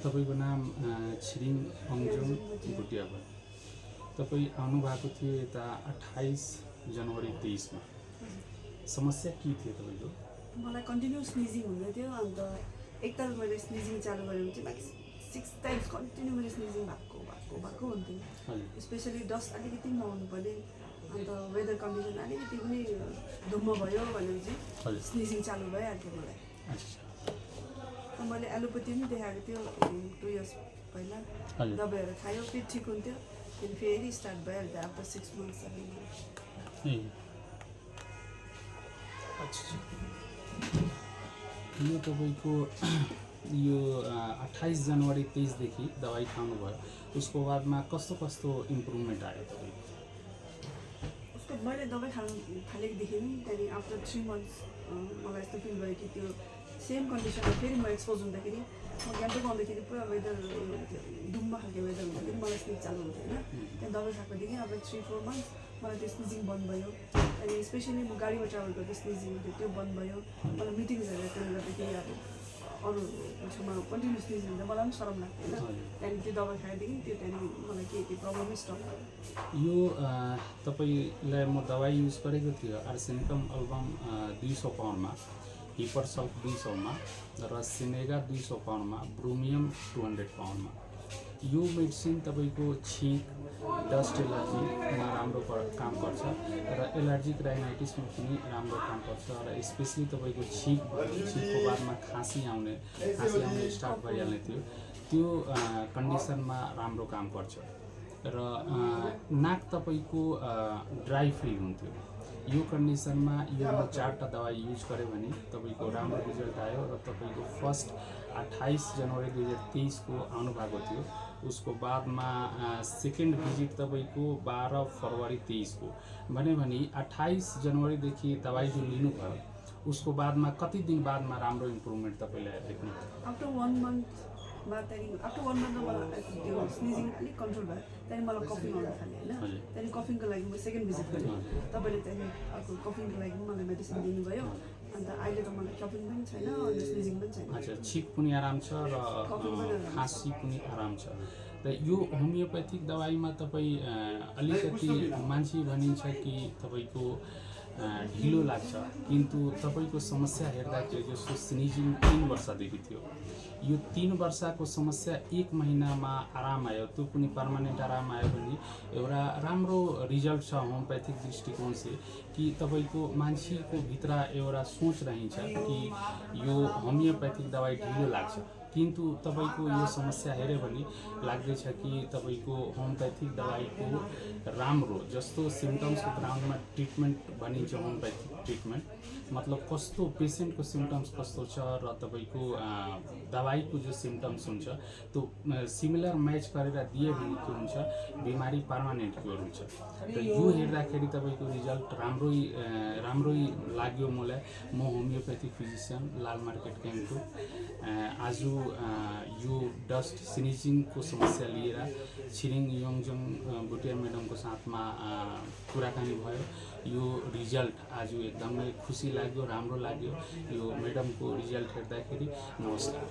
तपाईको नाम छिरिङ अङजुङ भुटिया भयो। तपाईँ आउनुभएको थियो यता 28 जनवरी 23 मा। समस्या के थियो तपाईको? मलाई कन्टिन्युस स्निजिङ हुँदै थियो। अन्त एकताल मैले स्निजिङ चालु गरेँ भने चाहिँ लाइक 6 टाइम्स कन्टिन्यू मैले स्निजिङ भएको हुन्थ्यो। स्पेसली डस्ट अलिकति नआउनु पर्ने, अन्त वेदर कन्डिसन अलिकति पनि धुम्म भयो भनेपछि स्निजिङ चालु भइहाल्थ्यो मलाई। मैले एलोपेथी पनि देखाएको थियो 2 इयर्स पहिला, दबाईहरू खायो, फेरि ठिक हुन्थ्यो, फेरि फेरि स्टार्ट भइहाल्थ्यो आफ्टर 6 मन्थ्स 7 मन्थ्स। यो तपाईँको यो 28 जनवरी 23 देखि दबाई खानु भयो, उसको बादमा कस्तो कस्तो इम्प्रुभमेन्ट आयो तपाईँको? उसको मैले दबाई खानु थालेकोदेखि त्यहाँदेखि आफ्टर 3 मन्थ्स मलाई यस्तो फिल भयो कि त्यो सेम कन्डिसनमा फेरि म एक्सपोज हुँदाखेरि म गान्तोक आउँदाखेरि पुरा वेदर डुम्बा खालको वेदर हुँदाखेरि मलाई स्निज चालु हुन्थ्यो होइन। त्यहाँ दबाई खाएकोदेखि अब 3-4 मन्थ्स मलाई त्यो स्निजिङ बन्द भयो। अनि स्पेसली म गाडीमा ट्राभल गर्दा स्निजिङ हुन्थ्यो, त्यो बन्द भयो। मलाई मिटिङ्सहरू एटेन्ड गर्दाखेरि अब अरू छेउमा कन्टिन्युस स्निजिङ हुँदा मलाई पनि सरम लाग्थ्यो होइन। त्यहाँदेखि त्यो दबाई खाएदेखि त्यो त्यहाँदेखि मलाई के प्रब्लमै स्टप भयो। यो तपाईँलाई म दबाई युज गरेको थियो आर्सेनिकम अल्बम 200 पाउन्डमा, हिपरसल्फ 200 मा र सिनेगा 200 पाउन्डमा, ब्रोमियम 200 पाउन्डमा। यो मेडिसिन तपाईँको छींक, डस्ट एलर्जीमा राम्रो काम गर्छ र एलर्जिक राइनाइटिसमा पनि राम्रो काम गर्छ र स्पेसली तपाईँको छींकको बादमा खाँसी आउने स्टार्ट भइहाल्ने थियो, त्यो कन्डिसनमा राम्रो काम गर्छ। र नाक तपाईँको ड्राई फिल हुन्थ्यो, यो कन्डिसनमा यो 4टा दबाई युज गऱ्यो भने तपाईँको राम्रो रिजल्ट आयो र तपाईँको फर्स्ट 28 जनवरी 2023 को आउनुभएको थियो। उसको बादमा सेकेन्ड भिजिट तपाईँको 12 फरवरी 23 को भने 28 जनवरीदेखि दबाई जो लिनुभयो उसको बादमा कति दिन बादमा राम्रो इम्प्रुभमेन्ट तपाईँलाई देख्नु? आफ्टर 1 मन्थ त्यहाँदेखि आफ्टर 1 मन्थमा मलाई त्यो स्निजिङ अलिक कन्ट्रोल भयो। त्यहाँदेखि मलाई कफिङ आउन थाल्यो होइन। त्यहाँदेखि कफिङको लागि म सेकेन्ड भिजिट गरेँ। तपाईँले त्यहाँदेखि अर्को कफिङको लागि मलाई मेडिसिन दिनुभयो। अन्त अहिले त मलाई कफिङ पनि छैन, अनि स्निजिङ पनि छैन। अच्छा, छींक पनि आराम छ र खाँसी पनि आराम छ। र यो होमियोप्याथिक दबाईमा तपाईँ अलिकति मान्छे भनिन्छ कि तपाईँको ढिलो लाग्छ, किन्तु तपाईँको समस्या हेर्दाखेरि जस्तो स्निजिङ 3 वर्षदेखि थियो, यो 3 वर्षको समस्या 1 महिनामा आराम आयो, त्यो पनि पर्मानेन्ट आराम आयो भने एउटा राम्रो रिजल्ट छ होमियोप्याथिक दृष्टिकोण से कि तपाईँको मान्छेको भित्र एउटा सोच रहन्छ कि यो होमियोप्याथिक दबाई ढिलो लाग्छ, किन्तु तपाईँको यो समस्या हेऱ्यो भने लाग्दैछ कि तपाईँको होमियोप्याथिक दबाईको राम्रो जस्तो सिम्टम्सको ग्राउन्डमा ट्रिटमेन्ट भनिन्छ होमियोप्याथिक ट्रिटमेन्ट, मतलब कस्तो पेसेन्टको सिम्टम्स कस्तो छ र तपाईँको दबाईको जो सिम्टम्स हुन्छ त्यो सिमिलर म्याच गरेर दिए भने के हुन्छ, बिमारी पर्मानेन्ट क्योर हुन्छ। र यो हेर्दाखेरि तपाईँको रिजल्ट राम्रै लाग्यो मलाई। म होमियोप्याथिक फिजिसियन, लाल मार्केट गान्तोक। आज यो डस्ट स्निजिङको समस्या लिएर छिरिङ अङजुङ भुटिया म्याडमको साथमा कुराकानी भयो। यो रिजल्ट आज एकदमै खुसी लाग्यो, राम्रो लाग्यो यो म्याडमको रिजल्ट हेर्दाखेरि। नमस्कार।